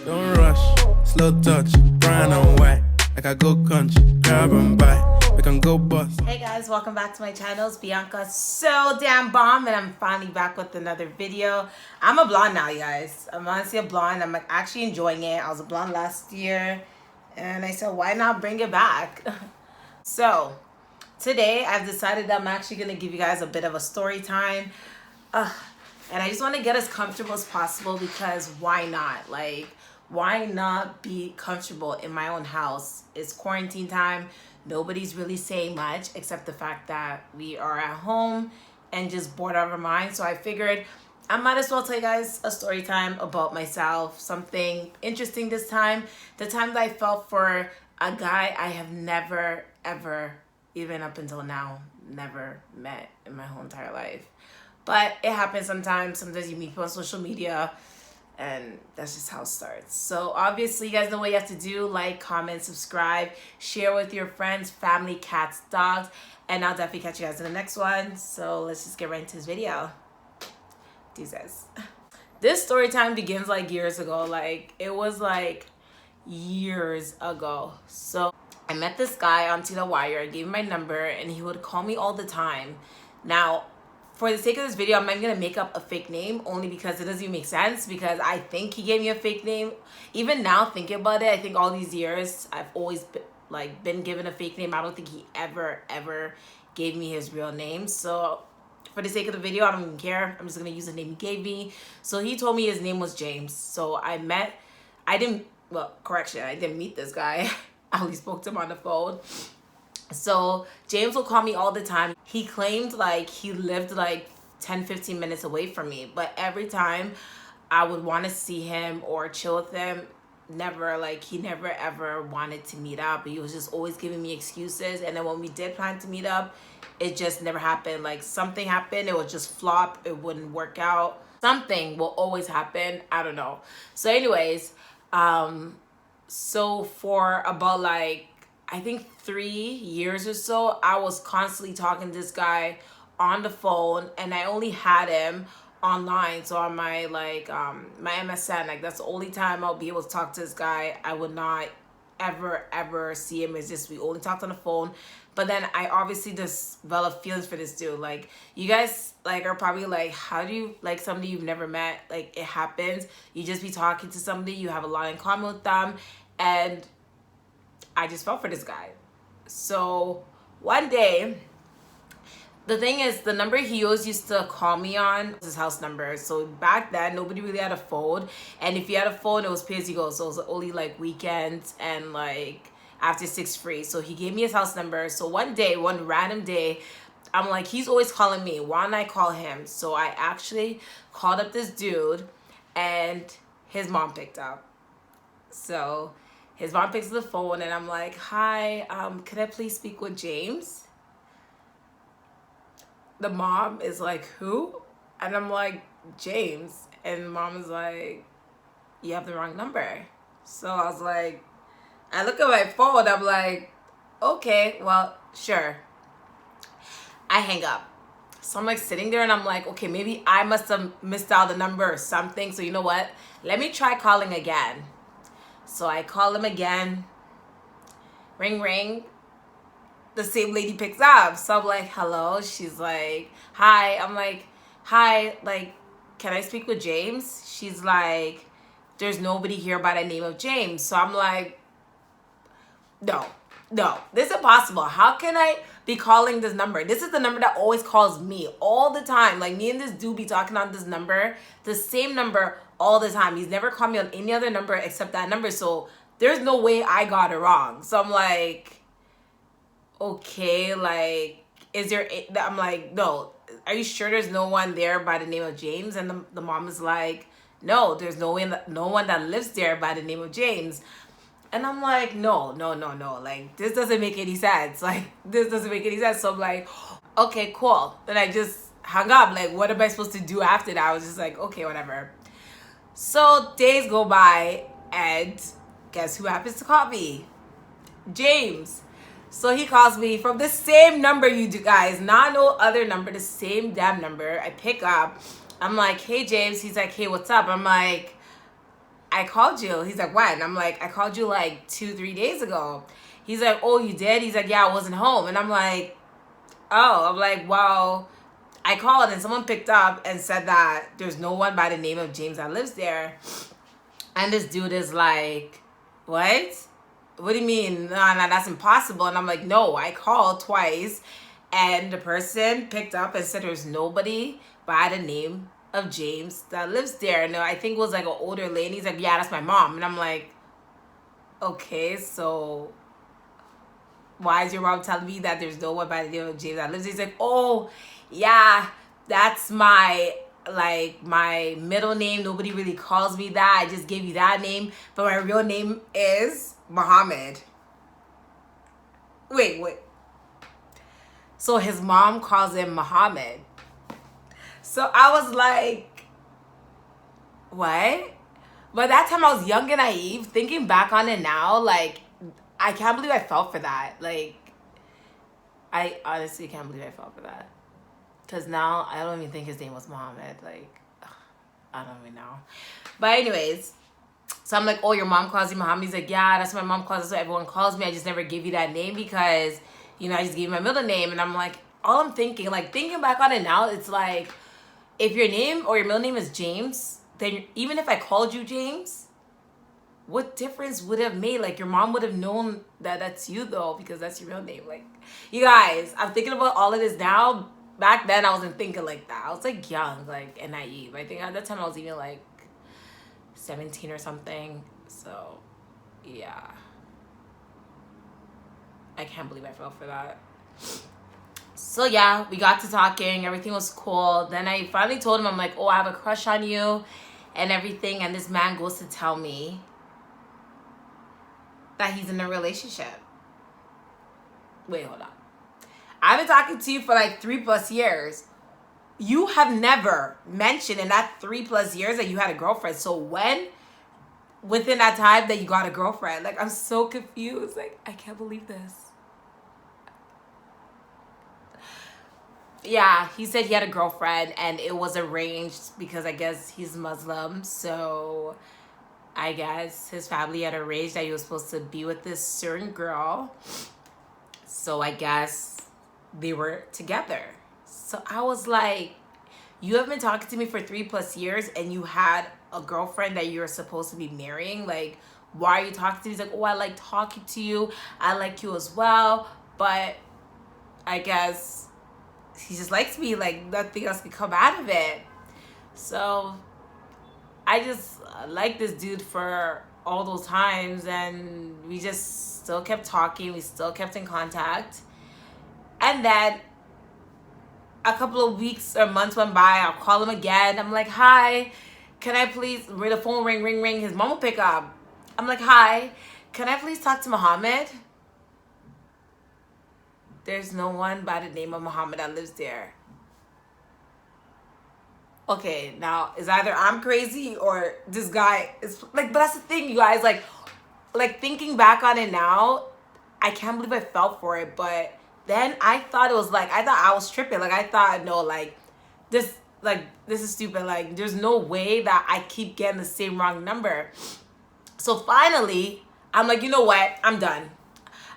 Don't rush, slow touch, brown and white. Like I go country, grab and buy. We can go bust. Hey guys, welcome back to my channel. It's Bianca, so damn bomb, and I'm finally back with another video. I'm a blonde now, you guys. I'm honestly a blonde. I'm like actually enjoying it. I was a blonde last year, and I said, why not bring it back? So today I've decided that I'm actually gonna give you guys a bit of a story time. And I just want to get as comfortable as possible because why not? Like, why not be comfortable in my own house? It's quarantine time. Nobody's really saying much except the fact that we are at home and just bored out of our minds. So I figured I might as well tell you guys a story time about myself, something interesting this time. The time that I felt for a guy I have never, ever, even up until now, never met in my whole entire life. But it happens sometimes. Sometimes you meet people on social media, and that's just how it starts. So obviously, you guys know what you have to do. Like, comment, subscribe, share with your friends, family, cats, dogs, and I'll definitely catch you guys in the next one. So let's just get right into this video. Deuces. This story time begins like years ago. Like, it was like years ago. So I met this guy on the wire. I gave him my number, and he would call me all the time. Now, for the sake of this video, I'm not gonna make up a fake name only because it doesn't even make sense, because I think he gave me a fake name. Even now, thinking about it, I think all these years I've always been given a fake name. I don't think he ever gave me his real name. So for the sake of the video, I don't even care. I'm just gonna use the name he gave me. So he told me his name was James. So I didn't meet this guy. I only spoke to him on the phone. So James will call me all the time. He claimed like he lived like 10-15 minutes away from me, but every time I would want to see him or chill with him, he never ever wanted to meet up. He was just always giving me excuses, and then when we did plan to meet up, it just never happened. Like, something happened, it would just flop, it wouldn't work out. Something will always happen, I don't know. So anyways, so for about like I think 3 years or so, I was constantly talking to this guy on the phone, and I only had him online. So on my my MSN, like, that's the only time I'll be able to talk to this guy. I would not ever see him. It's just we only talked on the phone. But then I obviously just developed feelings for this dude. Like, you guys like are probably like, how do you like somebody you've never met? Like, it happens. You just be talking to somebody, you have a lot in common with them, and I just fell for this guy. So one day, the thing is, the number he always used to call me on was his house number. So back then, nobody really had a phone. And if you had a phone, it was pay as you go. So it was only like weekends and like after 6 free. So he gave me his house number. So one random day, I'm like, he's always calling me. Why don't I call him? So I actually called up this dude, and his mom picked up. So his mom picks up the phone, and I'm like, hi, could I please speak with James? The mom is like, who? And I'm like, James. And mom is like, you have the wrong number. So I was like, I look at my phone, I'm like, okay, well, sure. I hang up. So I'm like sitting there, and I'm like, okay, maybe I must have missed out the number or something. So you know what? Let me try calling again. So I call him again. Ring, ring. The same lady picks up. So I'm like, hello. She's like, hi. I'm like, hi. Like, can I speak with James? She's like, there's nobody here by the name of James. So I'm like, no, this is impossible. How can I be calling this number? This is the number that always calls me all the time. Like, me and this dude be talking on this number, the same number all the time. He's never called me on any other number except that number. So there's no way I got it wrong. So I'm like, okay, like, I'm like, no, are you sure there's no one there by the name of James? And the mom is like, no, there's no one that lives there by the name of James. And I'm like, no. Like, this doesn't make any sense. Like, this doesn't make any sense. So I'm like, okay, cool. Then I just hung up. Like, what am I supposed to do after that? I was just like, okay, whatever. So days go by, and guess who happens to call me? James. So he calls me from the same number, you guys, not no other number, the same damn number. I pick up. I'm like, hey, James. He's like, hey, what's up? I'm like, I called you. He's like, when? I'm like, I called you like 2-3 days ago. He's like, oh, you did? He's like, yeah, I wasn't home. And I'm like, oh. I'm like, well, I called and someone picked up and said that there's no one by the name of James that lives there. And this dude is like, what? What do you mean? Nah, that's impossible. And I'm like, no, I called twice and the person picked up and said there's nobody by the name of James that lives there. And I think it was like an older lady. He's like, yeah, that's my mom. And I'm like, okay, so why is your mom telling me that there's no one by the name of James that lives there? He's like, oh, yeah, that's my middle name. Nobody really calls me that. I just gave you that name. But my real name is Muhammad. Wait. So his mom calls him Muhammad. So I was like, what? But that time I was young and naive. Thinking back on it now, like, I can't believe I fell for that. Like, I honestly can't believe I fell for that. Because now I don't even think his name was Muhammad. Like, I don't even know. But anyways, so I'm like, oh, your mom calls you Muhammad? He's like, yeah, that's what my mom calls. That's what everyone calls me. I just never give you that name because, you know, I just gave you my middle name. And I'm like, all I'm thinking, like, thinking back on it now, it's like, if your name or your middle name is James, then even if I called you James, what difference would it have made? Like, your mom would have known that that's you, though, because that's your real name. Like, you guys, I'm thinking about all of this now. Back then, I wasn't thinking like that. I was, like, young, like, and naive. I think at that time, I was even, like, 17 or something. So, yeah. I can't believe I fell for that. So, yeah, we got to talking. Everything was cool. Then I finally told him, I'm like, oh, I have a crush on you and everything. And this man goes to tell me that he's in a relationship. Wait, hold on. I've been talking to you for like 3+ years. You have never mentioned in that 3+ years that you had a girlfriend. So when, within that time that you got a girlfriend? Like, I'm so confused. Like, I can't believe this. Yeah, he said he had a girlfriend and it was arranged because I guess he's Muslim. So I guess his family had arranged that he was supposed to be with this certain girl. So I guess they were together. So I was like, you have been talking to me for 3+ years and you had a girlfriend that you're supposed to be marrying. Like, why are you talking to me? He's like, oh, I like talking to you. I like you as well. But I guess he just likes me. Like, nothing else can come out of it. So I just liked this dude for all those times. And we just still kept talking. We still kept in contact. And then a couple of weeks or months went by. I'll call him again. I'm like, hi, can I please, the phone ring. His mom will pick up. I'm like, hi, can I please talk to Muhammad? There's no one by the name of Muhammad that lives there. Okay, now, is either I'm crazy or this guy is, like, but that's the thing, you guys, like thinking back on it now, I can't believe I fell for it, but then I thought it was like, I thought I was tripping. Like, I thought, no, like, this is stupid. Like, there's no way that I keep getting the same wrong number. So finally, I'm like, you know what? I'm done.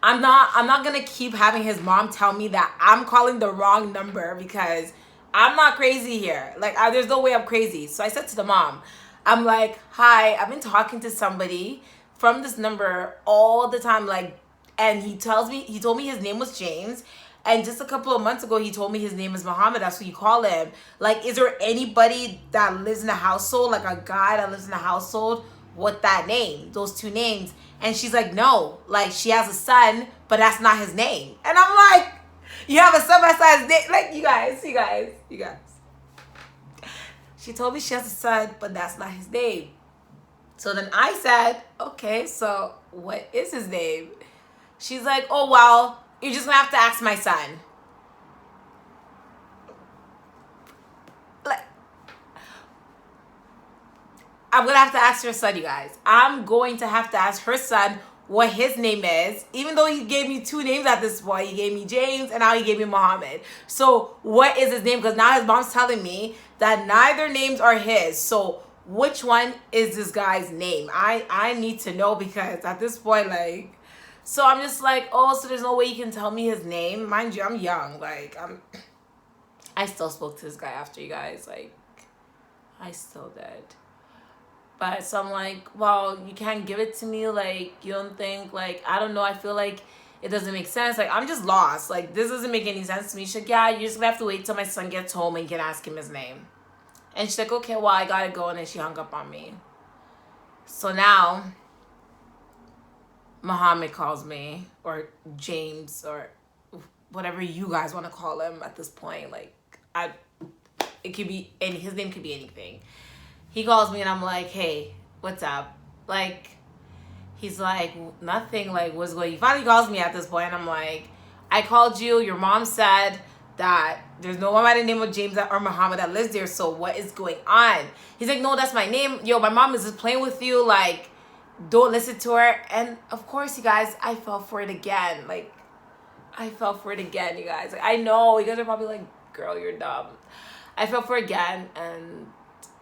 I'm not going to keep having his mom tell me that I'm calling the wrong number because I'm not crazy here. Like, there's no way I'm crazy. So I said to the mom, I'm like, hi, I've been talking to somebody from this number all the time. Like, and he told me his name was James. And just a couple of months ago, he told me his name is Muhammad. That's what you call him. Like, is there anybody that lives in the household, like a guy that lives in the household with that name, those two names? And she's like, no. Like, she has a son, but that's not his name. And I'm like, you have a son that's not his name? Like, you guys. She told me she has a son, but that's not his name. So then I said, okay, so what is his name? She's like, oh, well, you're just going to have to ask my son. Like, I'm going to have to ask her son, you guys. I'm going to have to ask her son what his name is. Even though he gave me 2 names at this point. He gave me James and now he gave me Muhammad. So what is his name? Because now his mom's telling me that neither names are his. So which one is this guy's name? I need to know, because at this point, like, so I'm just like, oh, so there's no way you can tell me his name? Mind you, I'm young. Like, I still spoke to this guy after, you guys. Like, I still did. But so I'm like, well, you can't give it to me. Like, you don't think, like, I don't know. I feel like it doesn't make sense. Like, I'm just lost. Like, this doesn't make any sense to me. She's like, yeah, you're just gonna have to wait till my son gets home and you can ask him his name. And she's like, okay, well, I gotta go. And then she hung up on me. So now, Muhammad calls me, or James, or whatever you guys want to call him at this point. Like, it could be any, his name could be anything. He calls me and I'm like, hey, what's up? Like, he's like, nothing. Like, what's going on? He finally calls me at this point and I'm like, I called you. Your mom said that there's no one by the name of James or Muhammad that lives there. So what is going on? He's like, no, that's my name. Yo, my mom is just playing with you. Like, don't listen to her. And of course, you guys, I fell for it again. Like, I fell for it again, you guys. Like, I know you guys are probably like, girl, you're dumb. I fell for it again, and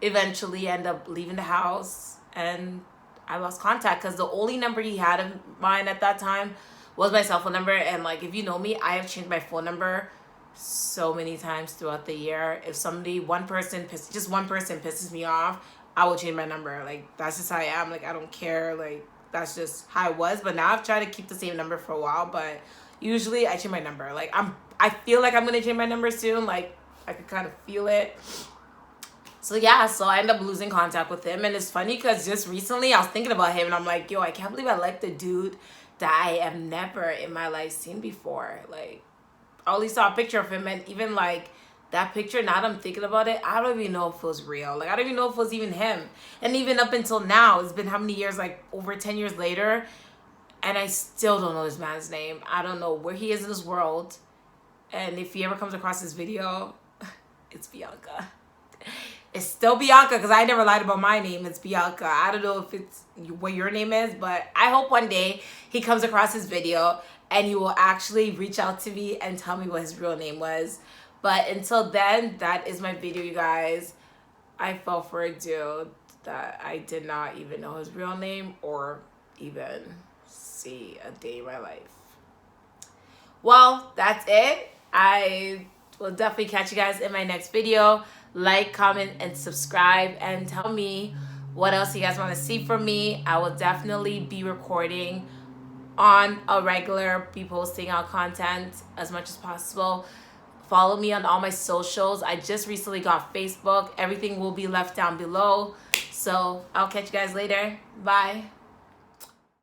eventually end up leaving the house, and I lost contact because the only number he had of mine at that time was my cell phone number. And like, if you know me, I have changed my phone number so many times throughout the year. If somebody, just one person pisses me off, I will change my number. Like, that's just how I am. Like, I don't care. Like, that's just how I was. But now I've tried to keep the same number for a while, but usually I change my number. Like, I feel like I'm gonna change my number soon. Like, I could kind of feel it. So yeah, so I end up losing contact with him. And it's funny because just recently I was thinking about him and I'm like, yo, I can't believe I like the dude that I have never in my life seen before. Like, I only saw a picture of him, and even like that picture, now that I'm thinking about it, I don't even know if it was real. Like, I don't even know if it was even him. And even up until now, it's been how many years? Like, over 10 years later, and I still don't know this man's name. I don't know where he is in this world. And if he ever comes across this video, it's Bianca. It's still Bianca, because I never lied about my name. It's Bianca. I don't know if it's what your name is, but I hope one day he comes across this video and he will actually reach out to me and tell me what his real name was. But until then, that is my video, you guys. I fell for a dude that I did not even know his real name or even see a day in my life. Well, that's it. I will definitely catch you guys in my next video. Like, comment, and subscribe, and tell me what else you guys want to see from me. I will definitely be recording on a regular, be posting out content as much as possible. Follow me on all my socials. I just recently got Facebook. Everything will be left down below. So I'll catch you guys later. Bye.